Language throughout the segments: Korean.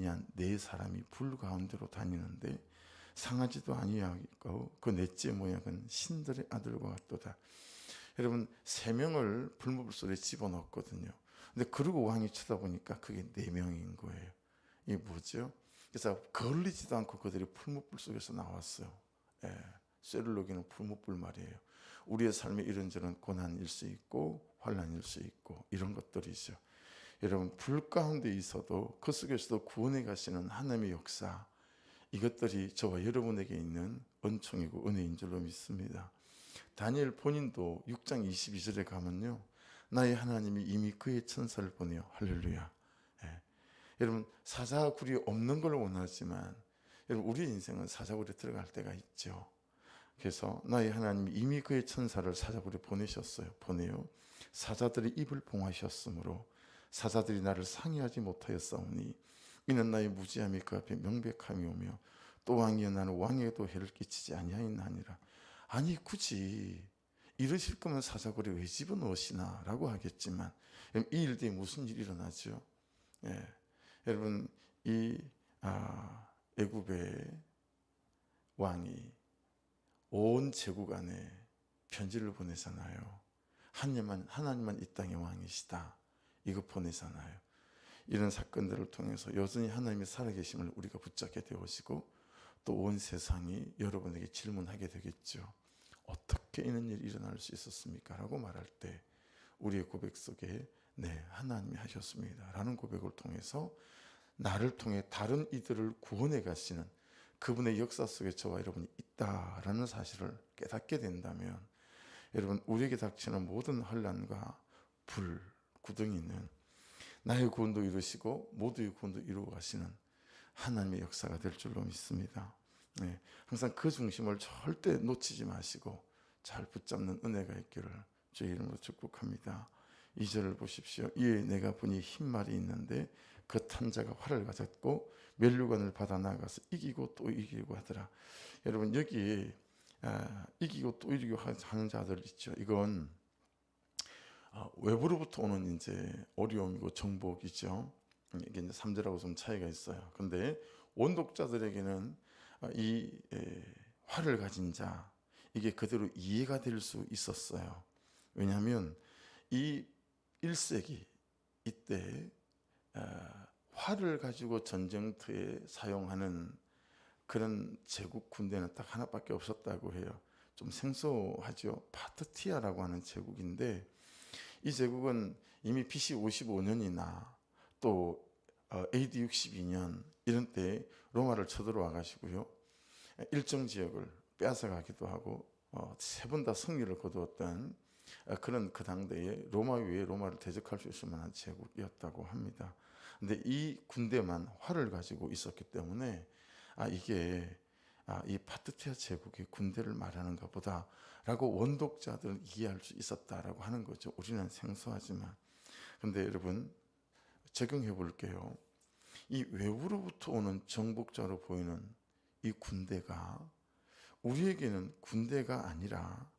아니한 네 사람이 불 가운데로 다니는데 상하지도 아니하고 그 넷째 모양은 신들의 아들과 같도다. 여러분, 세 명을 불못불 속에 집어넣었거든요. 근데 그러고 왕이 쳐다보니까 그게 네 명인 거예요. 이게 뭐죠? 그래서 걸리지도 않고 그들이 풀무불 속에서 나왔어요. 예, 쇠를 녹이는 풀무불 말이에요. 우리의 삶에 이런저런 고난일 수 있고 환난일 수 있고 이런 것들이죠. 여러분, 불 가운데 있어도 그 속에서도 구원해 가시는 하나님의 역사, 이것들이 저와 여러분에게 있는 은총이고 은혜인 줄로 믿습니다. 다니엘 본인도 6장 22절에 가면요, 나의 하나님이 이미 그의 천사를 보내어 할렐루야. 예. 여러분, 사자굴이 없는 걸 원하지만 여러분, 우리 인생은 사자굴에 들어갈 때가 있죠. 그래서 나의 하나님이 이미 그의 천사를 사자굴에 보내셨어요. 보내요. 사자들이 입을 봉하셨으므로 사자들이 나를 상의하지 못하였사오니 이는 나의 무지함이 그 앞에 명백함이 오며 또 왕이여 나는 왕에게도 해를 끼치지 아니하였나니라. 아니, 굳이 이러실 거면 사자굴에 왜 집어넣으시나 라고 하겠지만, 이 일 뒤에 무슨 일이 일어나죠? 예. 여러분, 이 애굽의 왕이 온 제국 안에 편지를 보내잖아요. 하나님만 이 땅의 왕이시다, 이거 보내잖아요. 이런 사건들을 통해서 여전히 하나님이 살아계심을 우리가 붙잡게 되어지고 또 온 세상이 여러분에게 질문하게 되겠죠. 어떻게 이런 일이 일어날 수 있었습니까? 라고 말할 때 우리의 고백 속에 네, 하나님이 하셨습니다 라는 고백을 통해서 나를 통해 다른 이들을 구원해 가시는 그분의 역사 속에 저와 여러분이 있다라는 사실을 깨닫게 된다면, 여러분, 우리에게 닥치는 모든 환난과 불, 구덩이는 나의 구원도 이루시고 모두의 구원도 이루어 가시는 하나님의 역사가 될 줄로 믿습니다. 네, 항상 그 중심을 절대 놓치지 마시고 잘 붙잡는 은혜가 있기를 주의 이름으로 축복합니다. 2절을 보십시오. 이에 내가 보니 흰말이 있는데 그 탄 자가 활을 가졌고 면류관을 받아 나가서 이기고 또 이기고 하더라. 여러분, 여기 이기고 또 이기고 하는 자들 있죠. 이건 외부로부터 오는 이제 어려움이고 정복이죠. 이게 이제 3절하고 좀 차이가 있어요. 근데 원독자들에게는 이 활을 가진 자, 이게 그대로 이해가 될 수 있었어요. 왜냐하면 이 1세기 이때 활을 가지고 전쟁터에 사용하는 그런 제국 군대는 딱 하나밖에 없었다고 해요. 좀 생소하죠. 파트티아라고 하는 제국인데, 이 제국은 이미 BC 55년이나 또 AD 62년 이런 때 로마를 쳐들어와 가지고요, 일정 지역을 빼앗아 가기도 하고 세 번 다 승리를 거두었던 그런 그 당대에 로마 위에 로마를 대적할 수 있을 만한 제국이었다고 합니다. 근데 이 군대만 활을 가지고 있었기 때문에 이게 이 파트티아 제국의 군대를 말하는가 보다라고 원독자들은 이해할 수 있었다라고 하는 거죠. 우리는 생소하지만. 근데 여러분, 적용해 볼게요. 이 외부로부터 오는 정복자로 보이는 이 군대가 우리에게는 군대가 아니라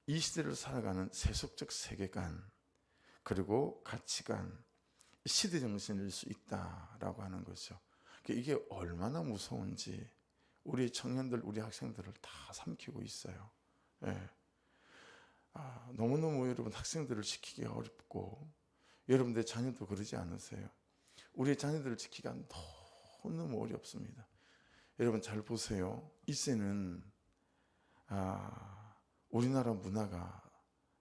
이 시대를 살아가는 세속적 세계관, 그리고 가치관, 시대정신일 수 있다라고 하는 거죠. 이게 얼마나 무서운지 우리 청년들, 우리 학생들을 다 삼키고 있어요. 예. 너무너무 여러분, 학생들을 지키기가 어렵고, 여러분들 자녀도 그러지 않으세요? 우리 자녀들을 지키기가 너무너무 어렵습니다. 여러분, 잘 보세요. 이제는 우리나라 문화가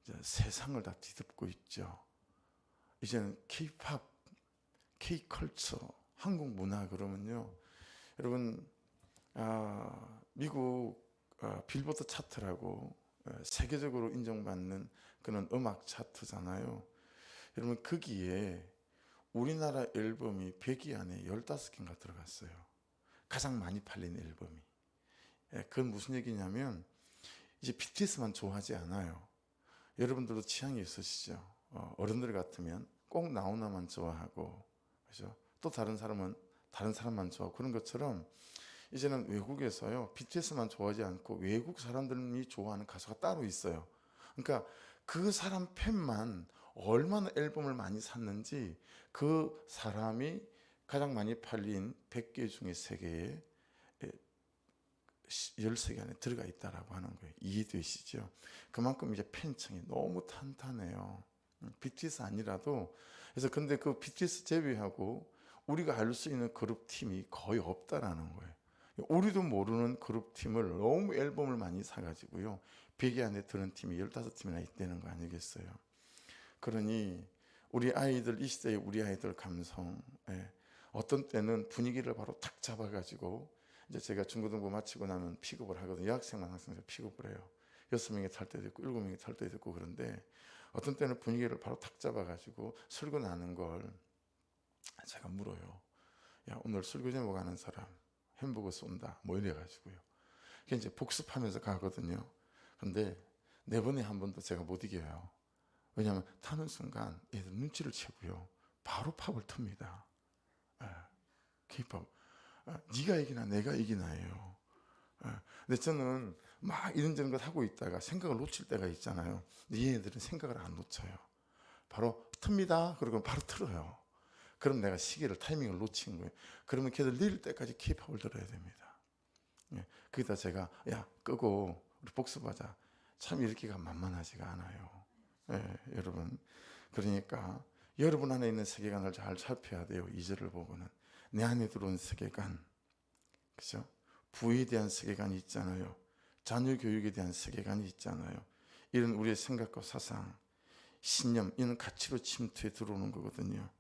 이제 세상을 다 뒤덮고 있죠. 이제는 K-팝, K-컬처, 한국 문화 그러면요, 여러분, 미국 빌보드 차트라고 세계적으로 인정받는 그런 음악 차트잖아요. 여러분, 거기에 우리나라 앨범이 100위 안에 15개인가 들어갔어요. 가장 많이 팔린 앨범이. 그건 무슨 얘기냐면 이제 BTS만 좋아하지 않아요. 여러분들도 취향이 있으시죠. 어른들 같으면 꼭 나오나만 좋아하고, 그죠? 또 다른 사람은 다른 사람만 좋아하고, 그런 것처럼 이제는 외국에서요, BTS만 좋아하지 않고 외국 사람들이 좋아하는 가수가 따로 있어요. 그러니까 그 사람 팬만 얼마나 앨범을 많이 샀는지 그 사람이 가장 많이 팔린 100개 중에 3개에 13개 안에 들어가 있다라고 하는 거예요. 이해되시죠? 그만큼 이제 팬층이 너무 탄탄해요. BTS 아니라도. 그래서 근데 그 BTS 제외하고 우리가 알 수 있는 그룹 팀이 거의 없다라는 거예요. 우리도 모르는 그룹 팀을 너무 앨범을 많이 사가지고요. 100개 안에 드는 팀이 15팀이나 있다는 거 아니겠어요? 그러니 우리 아이들, 이 시대의 우리 아이들 감성, 어떤 때는 분위기를 바로 탁 잡아가지고, 이제 제가 중고등부 마치고 나면 픽업을 하거든요. 여학생만 항상 픽업을 해요. 6명이 탈 때도 있고 7명이 탈 때도 있고. 그런데 어떤 때는 분위기를 바로 탁 잡아가지고 설거나는 걸 제가 물어요. 야, 오늘 설교 제목 아는 사람 햄버거 쏜다 뭐 이래가지고요. 그게 이제 복습하면서 가거든요. 근데 4번에 한 번도 제가 못 이겨요. 왜냐하면 타는 순간 얘들 눈치를 채고요, 바로 팝을 틉니다. K-pop. 네가 이기나 내가 이기나예요. 근데 저는 막 이런저런 것 하고 있다가 생각을 놓칠 때가 있잖아요. 근데 얘네들은 생각을 안 놓쳐요. 바로 틉니다. 그리고 바로 틀어요. 그럼 내가 시기를, 타이밍을 놓친 거예요. 그러면 걔들 내릴 때까지 K-팝을 들어야 됩니다. 거기다 제가 야 끄고 우리 복습하자. 참 이렇게가 만만하지가 않아요. 여러분. 그러니까 여러분 안에 있는 세계관을 잘 살펴야 돼요. 2절을 보고는 내 안에 들어온 세계관, 그죠? 부에 대한 세계관이 있잖아요. 자녀 교육에 대한 세계관이 있잖아요. 이런 우리의 생각과 사상, 신념, 이런 가치로 침투해 들어오는 거거든요.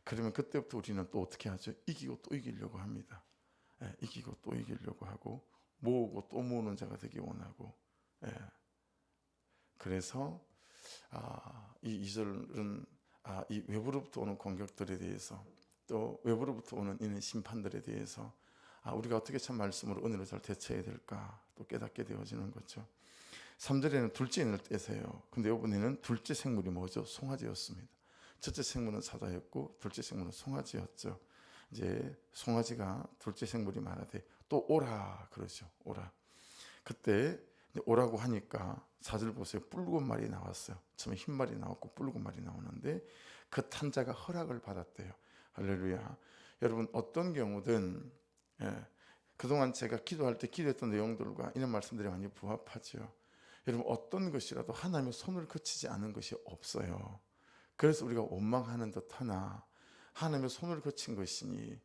그러면 그때부터 우리는 또 어떻게 하죠? 이기고 또 이기려고 합니다. 이기고 또 이기려고 하고, 모으고 또 모으는 자가 되기 원하고. 그래서 이 2절은 이 외부로부터 오는 공격들에 대해서, 또 외부로부터 오는 이런 심판들에 대해서 우리가 어떻게 참 말씀으로 은혜로 잘 대처해야 될까 또 깨닫게 되어지는 거죠. 3절에는 둘째 인을 떼세요. 근데 이번에는 둘째 생물이 뭐죠? 송아지였습니다. 첫째 생물은 사자였고 둘째 생물은 송아지였죠. 이제 송아지가 둘째 생물이 말하되 또 오라 그러죠. 오라. 그때 오라고 하니까 4절 보세요. 붉은 말이 나왔어요. 처음에 흰 말이 나왔고 붉은 말이 나오는데 그 탄자가 허락을 받았대요. 할렐루야. 여러분, 어떤 경우든 그동안 제가 기도할 때 기도했던 내용들과 이런 말씀들이 많이 부합하죠. 여러분, 어떤 것이라도 하나님의 손을 거치지 않은 것이 없어요. 그래서 우리가 원망하는 듯하나 하나님의 손을 거친 것이니,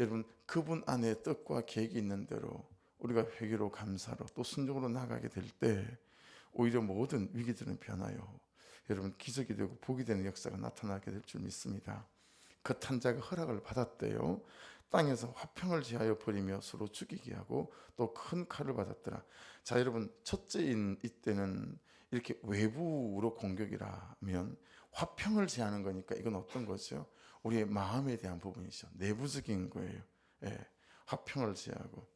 여러분, 그분 안에 뜻과 계획이 있는 대로 우리가 회개로 감사로 또 순종으로 나가게 될 때 오히려 모든 위기들은 변하여 여러분 기적이 되고 복이 되는 역사가 나타나게 될 줄 믿습니다. 그 탄자가 허락을 받았대요. 땅에서 화평을 지하여 버리며 서로 죽이게 하고 또 큰 칼을 받았더라. 자, 여러분, 첫째인 이때는 이렇게 외부로 공격이라면 화평을 지하는 거니까 이건 어떤 거죠? 우리의 마음에 대한 부분이죠. 내부적인 거예요. 화평을 지하고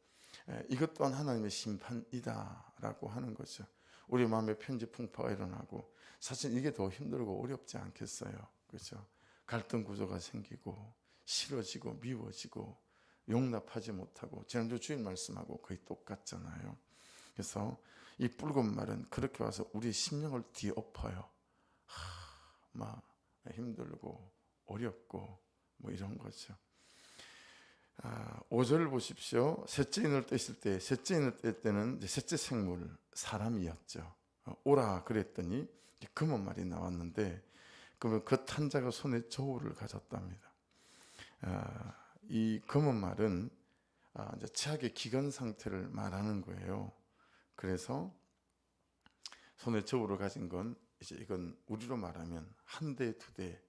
이것 또한 하나님의 심판이다라고 하는 거죠. 우리 마음에 편지 풍파가 일어나고, 사실 이게 더 힘들고 어렵지 않겠어요? 그렇죠? 갈등 구조가 생기고 싫어지고 미워지고 용납하지 못하고, 지난주 주일 말씀하고 거의 똑같잖아요. 그래서 이 붉은 말은 그렇게 와서 우리의 심령을 뒤엎어요. 막 힘들고 어렵고 뭐 이런 거죠. 5절 보십시오. 셋째 인을 떼실 때, 셋째 인을 뗄 때는 이제 셋째 생물 사람이었죠. 오라 그랬더니 금은 말이 나왔는데, 그러면 그 탄자가 손에 저울을 가졌답니다. 이 금은 말은 이제 최악의 기근 상태를 말하는 거예요. 그래서 손에 저울을 가진 건 이제 이건 우리로 말하면 한 대, 두 대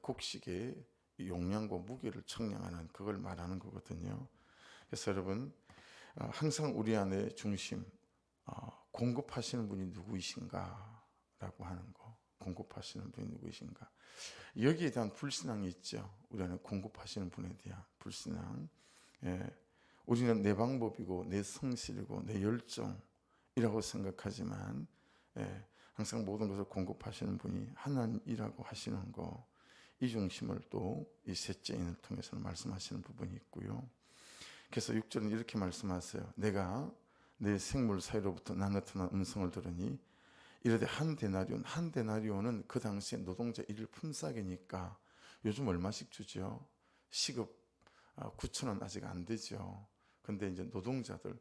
곡식의 용량과 무게를 측량하는 그걸 말하는 거거든요. 그래서 여러분, 항상 우리 안에 중심, 공급하시는 분이 누구이신가 라고 하는 거. 공급하시는 분이 누구이신가. 여기에 대한 불신앙이 있죠. 우리 안에 공급하시는 분에 대한 불신앙. 우리는 내 방법이고 내 성실이고 내 열정이라고 생각하지만 항상 모든 것을 공급하시는 분이 하나님이라고 하시는 거, 이 중심을 또 이 셋째 인을 통해서 말씀하시는 부분이 있고요. 그래서 6절은 이렇게 말씀하세요. 내가 내 생물 사이로부터 나타난 음성을 들으니 이르되 한 데나리온은 그 당시에 노동자 일일 품삯이니까 요즘 얼마씩 주죠? 시급 9천 원 아직 안 되죠. 근데 이제 노동자들,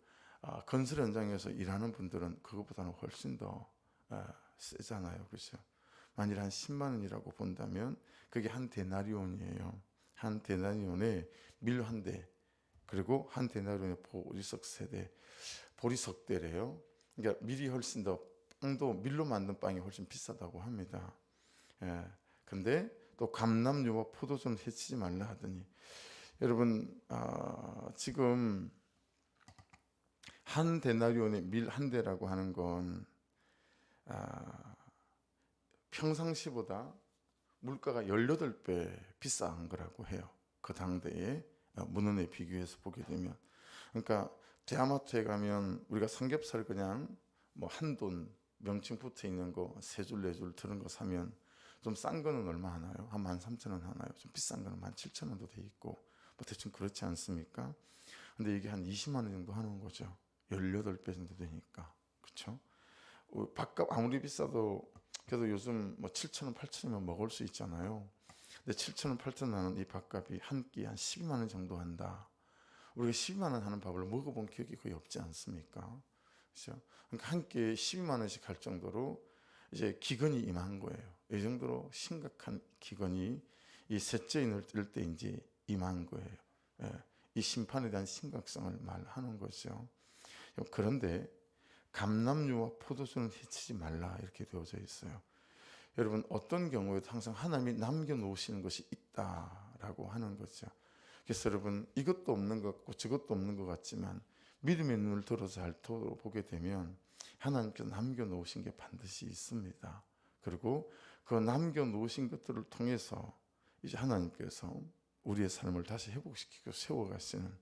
건설 현장에서 일하는 분들은 그것보다는 훨씬 더 세잖아요. 그렇죠? 만일 한 10만 원이라고 본다면 그게 한 데나리온이에요. 한 데나리온에 밀 한 대, 그리고 한 데나리온에 보리석 세대, 보리석대래요. 그러니까 밀이 훨씬 더, 빵도 밀로 만든 빵이 훨씬 비싸다고 합니다. 근데 또 감람유와 포도주는 해치지 말라 하더니, 여러분 지금 한 데나리온에 밀 한 대라고 하는 건 평상시보다 물가가 18배 비싼 거라고 해요. 그 당대에 문헌에 비교해서 보게 되면. 그러니까 대하마트에 가면 우리가 삼겹살 그냥 뭐 한돈 명칭 붙어 있는 거 3줄 4줄 들은 거 사면 좀 싼 거는 얼마 하나요? 한 13,000원 하나요? 좀 비싼 거는 17,000원도 돼 있고 뭐 대충 그렇지 않습니까? 근데 이게 한 20만 원 정도 하는 거죠. 18배 정도 되니까. 그렇죠? 밥값 아무리 비싸도 그래도 요즘 뭐 7,000원, 8,000원이면 먹을 수 있잖아요. 근데 7,000원, 8,000원 하는 이 밥값이 한 끼 한 12만 원 정도 한다. 우리가 12만 원 하는 밥을 먹어본 기억이 거의 없지 않습니까? 그렇죠? 그러니까 한 끼에 12만 원씩 할 정도로 이제 기근이 임한 거예요. 이 정도로 심각한 기근이 이 셋째 인을 뜰 때 이제 임한 거예요. 이 심판에 대한 심각성을 말하는 거죠. 그런데 감람유와 포도주는 해치지 말라 이렇게 되어져 있어요. 여러분 어떤 경우에도 항상 하나님이 남겨놓으시는 것이 있다라고 하는 거죠. 그래서 여러분 이것도 없는 것 같고 저것도 없는 것 같지만 믿음의 눈을 들어서 잘 보게 되면 하나님께서 남겨놓으신 게 반드시 있습니다. 그리고 그 남겨놓으신 것들을 통해서 이제 하나님께서 우리의 삶을 다시 회복시키고 세워가시는,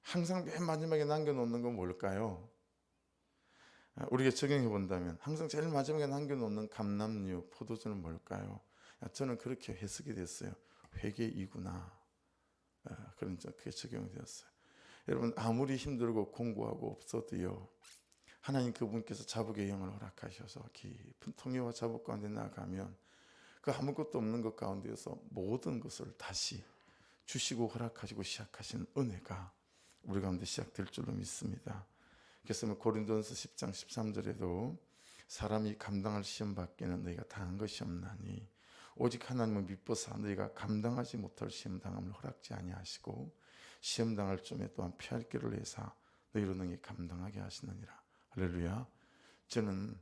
항상 맨 마지막에 남겨놓는 건 뭘까요? 우리가 적용해 본다면 항상 제일 마지막에 남겨놓는 감람유, 포도주는 뭘까요? 저는 그렇게 해석이 됐어요. 회개이구나. 그게 적용이 되었어요. 여러분 아무리 힘들고 공부하고 없어도요, 하나님 그분께서 자복의 영을 허락하셔서 깊은 통해와 자복 가운데 나가면 그 아무것도 없는 것 가운데서 모든 것을 다시 주시고 허락하시고 시작하신 은혜가 우리 가운데 시작될 줄로 믿습니다. 그래서 고린도전서 10장 13절에도 사람이 감당할 시험 밖에는 너희가 당한 것이 없나니 오직 하나님을 믿고서 너희가 감당하지 못할 시험 당함을 허락지 아니하시고 시험 당할 쯤에 또한 피할 길을 내사 너희로 능히 감당하게 하시느니라. 할렐루야. 저는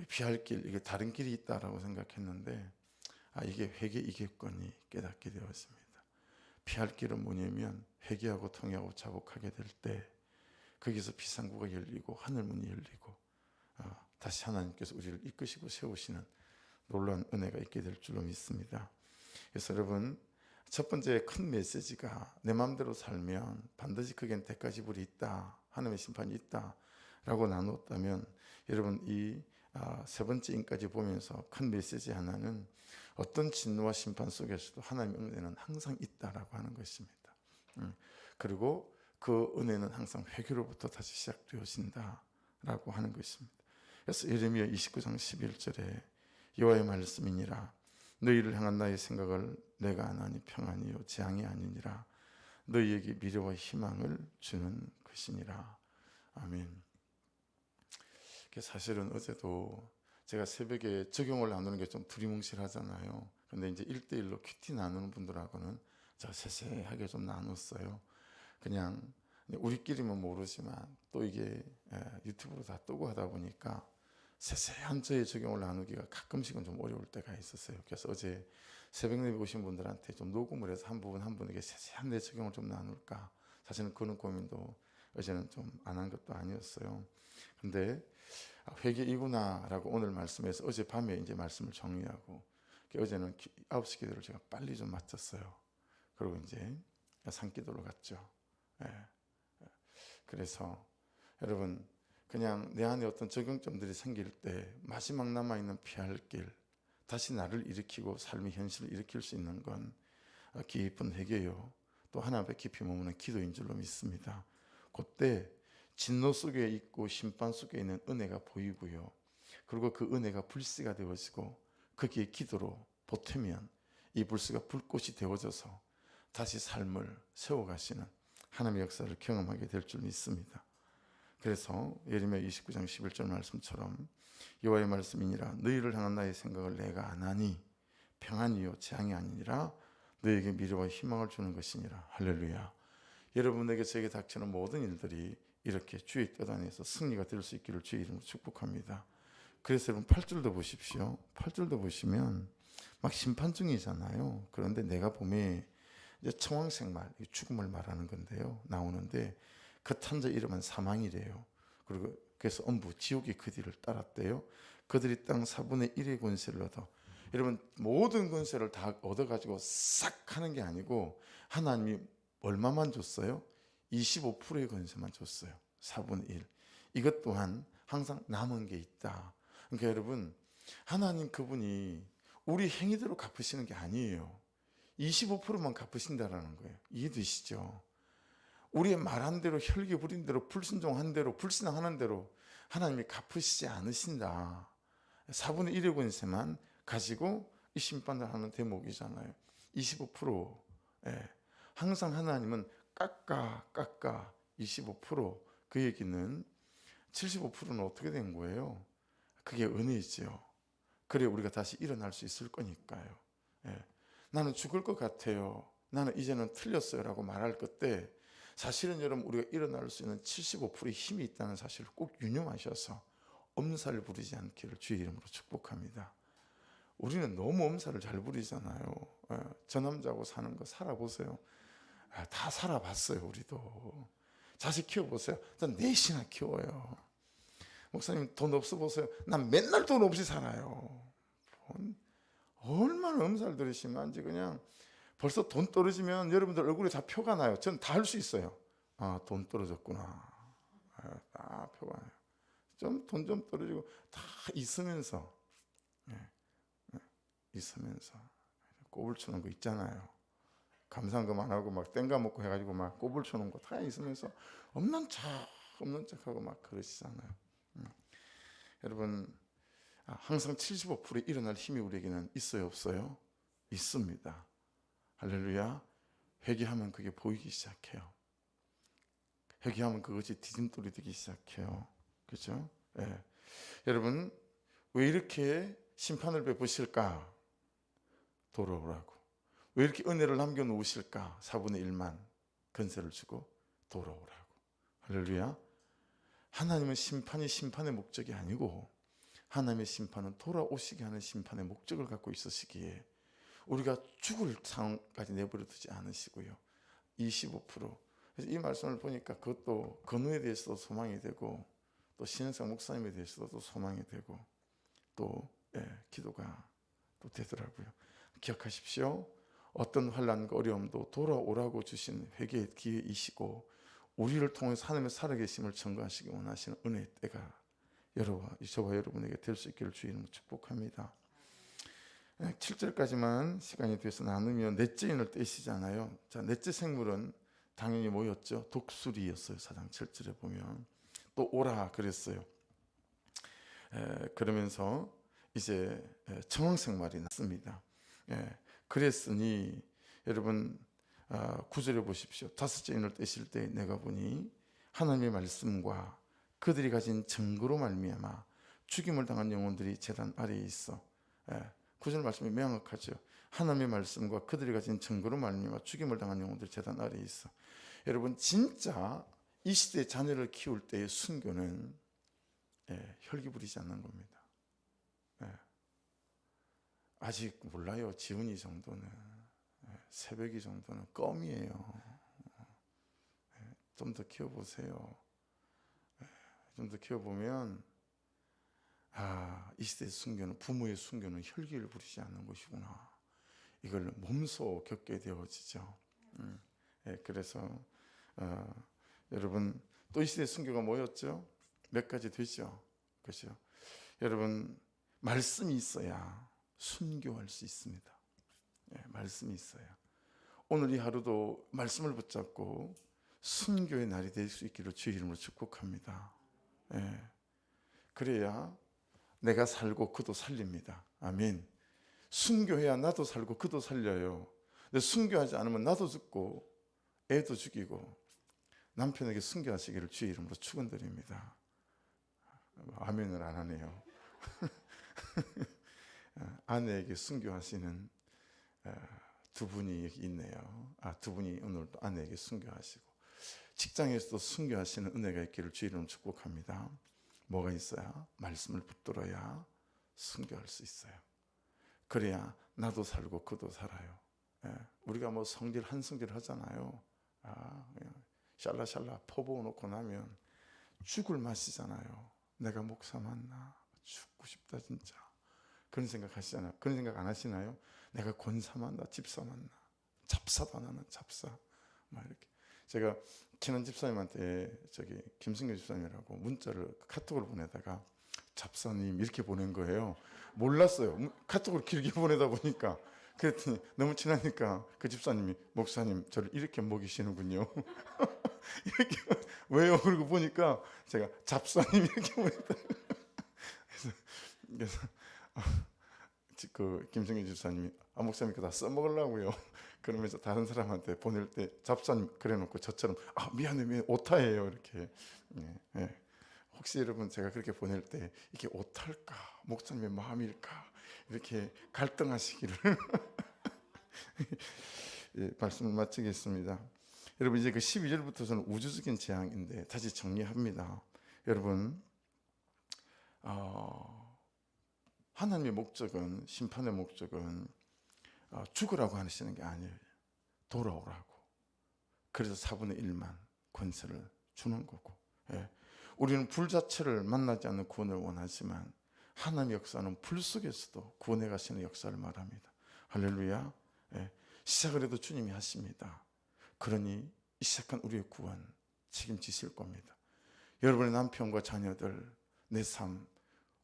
피할 길, 이게 다른 길이 있다라고 생각했는데 이게 회개이겠거니 깨닫게 되었습니다. 피할 길은 뭐냐면 회개하고 통회하고 자복하게 될 때 거기서 비상구가 열리고 하늘문이 열리고 다시 하나님께서 우리를 이끄시고 세우시는 놀라운 은혜가 있게 될 줄로 믿습니다. 그래서 여러분 첫 번째 큰 메시지가 내 마음대로 살면 반드시 그겐 대가지불이 있다, 하나님의 심판이 있다 라고 나눴다면, 여러분 이 세 번째 인까지 보면서 큰 메시지 하나는 어떤 진노와 심판 속에서도 하나님의 은혜는 항상 있다라고 하는 것입니다. 그리고 그 은혜는 항상 회개로부터 다시 시작되어진다라고 하는 것입니다. 그래서 예레미야 29장 11절에 여호와의 말씀이니라 너희를 향한 나의 생각을 내가 아나니 평안이요 재앙이 아니니라 너희에게 미래와 희망을 주는 것이니라. 아멘. 사실은 어제도 제가 새벽에 적용을 나누는 게 좀 두리뭉실하잖아요. 근데 이제 1대1로 큐티 나누는 분들하고는 제가 세세하게 좀 나눴어요. 그냥 우리끼리만 모르지만 또 이게 유튜브로 다 뜨고 하다 보니까 세세한 저의 적용을 나누기가 가끔씩은 좀 어려울 때가 있었어요. 그래서 어제 새벽 예배 오신 분들한테 좀 녹음을 해서 한 분에게 세세한 내 적용을 좀 나눌까, 사실은 그런 고민도 어제는 좀 안 한 것도 아니었어요. 근데 회개이구나 라고 오늘 말씀에서 어젯밤에 이제 말씀을 정리하고, 어제는 9시 기도를 제가 빨리 좀 마쳤어요. 그리고 이제 산기도로 갔죠. 그래서 여러분 그냥 내 안에 어떤 적용점들이 생길 때 마지막 남아있는 피할 길, 다시 나를 일으키고 삶의 현실을 일으킬 수 있는 건 깊은 회개요, 또 하나님 앞에 깊이 머무는 기도인 줄로 믿습니다. 그때 진노 속에 있고 심판 속에 있는 은혜가 보이고요, 그리고 그 은혜가 불씨가 되어지고 거기에 기도로 보태면 이 불씨가 불꽃이 되어져서 다시 삶을 세워가시는 하나님의 역사를 경험하게 될 줄 믿습니다. 그래서 예레미야 29장 11절 말씀처럼 여호와의 말씀이니라 너희를 향한 나의 생각을 내가 아나니 평안이요 재앙이 아니니라 너희에게 미래와 희망을 주는 것이니라. 할렐루야. 여러분에게 저에게 닥치는 모든 일들이 이렇게 주의 뜻 안에서 승리가 될 수 있기를 주의 이름으로 축복합니다. 그래서 여러분 8절도 보십시오. 8절도 보시면 막 심판 중이잖아요. 그런데 내가 봄에 이제 청왕생말, 죽음을 말하는 건데요. 나오는데 그 탄자 이름은 사망이래요. 그리고 그래서 엄부 지옥이 그 뒤를 따랐대요. 그들이 땅 4분의 1의 권세를 얻어. 여러분 모든 권세를 다 얻어가지고 싹 하는 게 아니고 하나님이 얼마만 줬어요? 25%의 권세만 줬어요. 4분의 1. 이것 또한 항상 남은 게 있다. 그러니까 여러분 하나님 그분이 우리 행위대로 갚으시는 게 아니에요. 25%만 갚으신다라는 거예요. 이해되시죠? 우리의 말한 대로 혈기 부린 대로 불순종한 대로 불신앙하는 대로 하나님이 갚으시지 않으신다. 4분의 1의 권세만 가지고 이 심판을 하는 대목이잖아요. 25%. 예. 항상 하나님은 깎아 25%. 그 얘기는 75%는 어떻게 된 거예요? 그게 은혜죠. 그래 우리가 다시 일어날 수 있을 거니까요. 예. 나는 죽을 것 같아요. 나는 이제는 틀렸어요 라고 말할 그때 사실은 여러분 우리가 일어날 수 있는 75%의 힘이 있다는 사실을 꼭 유념하셔서 엄살 부리지 않기를 주의 이름으로 축복합니다. 우리는 너무 엄살을 잘 부리잖아요. 저 남자하고 사는 거 살아보세요. 다 살아봤어요. 우리도 자식 키워보세요. 전 넷이나 키워요. 목사님 돈 없어 보세요. 난 맨날 돈 없이 살아요. 얼마나 엄살들이 심한지. 그냥 벌써 돈 떨어지면 여러분들 얼굴에 다 표가 나요. 저는 다 할 수 있어요. 아, 돈 떨어졌구나. 다 표가 나요. 좀 돈 좀 떨어지고 다 있으면서 있으면서 꼬불 추는 거 있잖아요. 감상금 안 하고 막 땡가 먹고 해가지고 막 꼬불 추는 거 다 있으면서 없는 척하고 막 그러시잖아요. 여러분 항상 75% 일어날 힘이 우리에게는 있어요, 없어요? 있습니다. 할렐루야. 회개하면 그게 보이기 시작해요. 회개하면 그것이 디딤돌이 되기 시작해요. 그렇죠? 예. 여러분 왜 이렇게 심판을 베푸실까? 돌아오라고. 왜 이렇게 은혜를 남겨놓으실까? 4분의 1만 건세를 주고 돌아오라고. 할렐루야. 하나님은 심판이 심판의 목적이 아니고 하나님의 심판은 돌아오시게 하는 심판의 목적을 갖고 있으시기에 우리가 죽을 상황까지 내버려 두지 않으시고요. 25%. 그래서 이 말씀을 보니까 그것도 건우에 대해서도 소망이 되고 또 신은상 목사님에 대해서도 소망이 되고 또 기도가 또 되더라고요. 기억하십시오. 어떤 환난과 어려움도 돌아오라고 주신 회개의 기회이시고 우리를 통해서 하나님의 살아계심을 증거하시기 원하시는 은혜의 때가 저와 여러분에게 될 수 있기를 주의 이름으로 축복합니다. 7절까지만 시간이 돼서 나누면 넷째 인을 떼시잖아요. 자, 넷째 생물은 당연히 뭐였죠? 독수리였어요. 4장 7절에 보면 또 오라 그랬어요. 그러면서 이제 청왕생말이 났습니다. 그랬으니 여러분 9절에 보십시오. 다섯째 인을 떼실 때 내가 보니 하나님의 말씀과 그들이 가진 증거로 말미암아 죽임을 당한 영혼들이 제단 아래에 있어. 9절 말씀이 명확하죠. 하나님의 말씀과 그들이 가진 증거로 말미암아 죽임을 당한 영혼들이 제단 아래에 있어. 여러분 진짜 이 시대의 자녀를 키울 때의 순교는 혈기 부리지 않는 겁니다. 아직 몰라요. 지훈이 정도는 새벽이 정도는 껌이에요. 좀 더 키워보세요. 좀 더 키워보면 이 시대의 순교는 부모의 순교는 혈기를 부리지 않는 것이구나. 이걸 몸소 겪게 되어지죠. 그래서 여러분 또 이 시대의 순교가 뭐였죠? 몇 가지 되죠. 그렇죠? 여러분 말씀이 있어야 순교할 수 있습니다. 말씀이 있어야. 오늘 이 하루도 말씀을 붙잡고 순교의 날이 될 수 있기를 주의 이름으로 축복합니다. 그래야 내가 살고 그도 살립니다. 아멘. 순교해야 나도 살고 그도 살려요. 근데 순교하지 않으면 나도 죽고 애도 죽이고. 남편에게 순교하시기를 주의 이름으로 축원드립니다. 아멘을 안 하네요. 아내에게 순교하시는 두 분이 있네요. 두 분이 오늘도 아내에게 순교하시고, 직장에서도 순교하시는 은혜가 있기를 주의 이름으로 축복합니다. 뭐가 있어야? 말씀을 붙들어야 순교할 수 있어요. 그래야 나도 살고 그도 살아요. 우리가 뭐 성질 한 성질 하잖아요. 그냥 샬라샬라 퍼부어 놓고 나면 죽을 맛이잖아요. 내가 목사 맞나? 죽고 싶다 진짜. 그런 생각 하시잖아요. 그런 생각 안 하시나요? 내가 권사 맞나? 집사 맞나? 잡사도 안 하는 잡사. 막 이렇게. 제가 친한 집사님한테 김승규 집사님이라고 문자를 카톡으로 보내다가 잡사님 이렇게 보낸 거예요. 몰랐어요. 카톡으로 길게 보내다 보니까. 그랬더니 너무 친하니까 그 집사님이 목사님 저를 이렇게 먹이시는군요. 이렇게 왜요? 그러고 보니까 제가 잡사님 이렇게 보냈다. 그래서 그 김승규 집사님이 목사님 다 써먹으려고요. 그러면서 다른 사람한테 보낼 때 잡사님 그래놓고 저처럼 미안해 오타예요 이렇게. 예. 혹시 여러분 제가 그렇게 보낼 때 이게 오타일까 목사님의 마음일까 이렇게 갈등하시기를. 예, 말씀을 마치겠습니다. 여러분 이제 그 12절부터는 우주적인 재앙인데 다시 정리합니다. 여러분 하나님의 목적은, 심판의 목적은 죽으라고 하시는 게 아니에요. 돌아오라고. 그래서 4분의 1만 권세를 주는 거고. 예. 우리는 불 자체를 만나지 않는 구원을 원하지만 하나님의 역사는 불 속에서도 구원해 가시는 역사를 말합니다. 할렐루야. 예. 시작을 해도 주님이 하십니다. 그러니 이 시작한 우리의 구원 책임지실 겁니다. 여러분의 남편과 자녀들, 내 삶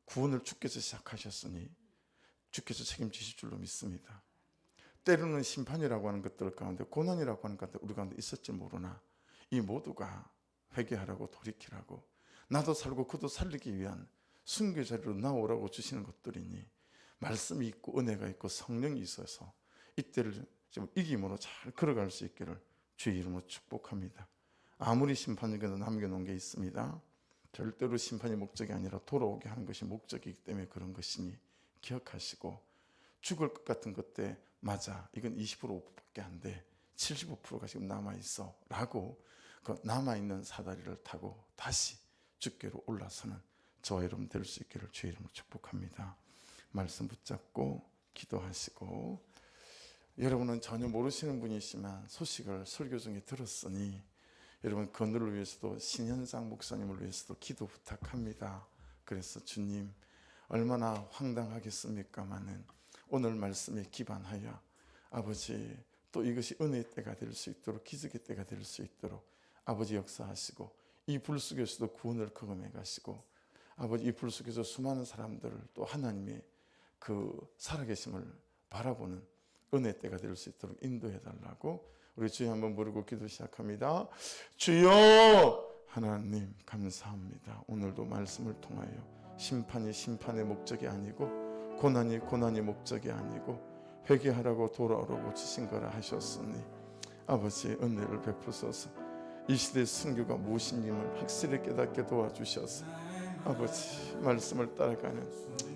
구원을 주께서 시작하셨으니 주께서 책임지실 줄로 믿습니다. 때로는 심판이라고 하는 것들 가운데, 고난이라고 하는 것들 우리 가운데 있을지 모르나 이 모두가 회개하라고 돌이키라고, 나도 살고 그도 살리기 위한 순교 자리로 나오라고 주시는 것들이니 말씀이 있고 은혜가 있고 성령이 있어서 이때를 좀 이김으로 잘 걸어갈 수 있기를 주의 이름으로 축복합니다. 아무리 심판에게도 남겨놓은 게 있습니다. 절대로 심판이 목적이 아니라 돌아오게 하는 것이 목적이기 때문에 그런 것이니 기억하시고, 죽을 것 같은 것 때 맞아 이건 25%밖에 안 돼 75%가 지금 남아있어 라고 그 남아있는 사다리를 타고 다시 주께로 올라서는 저와 여러분 될 수 있기를 주의 이름으로 축복합니다. 말씀 붙잡고 기도하시고, 여러분은 전혀 모르시는 분이시지만 소식을 설교 중에 들었으니 여러분 그들을 위해서도, 신현상 목사님을 위해서도 기도 부탁합니다. 그래서 주님 얼마나 황당하겠습니까마는 오늘 말씀에 기반하여 아버지 또 이것이 은혜의 때가 될 수 있도록, 기적의 때가 될 수 있도록 아버지 역사하시고, 이 불 속에서도 구원을 경험해 가시고, 아버지 이 불 속에서 수많은 사람들을 또 하나님의 그 살아계심을 바라보는 은혜의 때가 될 수 있도록 인도해 달라고 우리 주여 한번 부르고 기도 시작합니다. 주여 하나님 감사합니다. 오늘도 말씀을 통하여 심판이 심판의 목적이 아니고 고난이 고난의 목적이 아니고 회개하라고 돌아오라고 주신 거라 하셨으니 아버지 은혜를 베푸소서. 이 시대의 순교가 무엇인지를 확실히 깨닫게 도와주셔서 아버지 말씀을 따라가는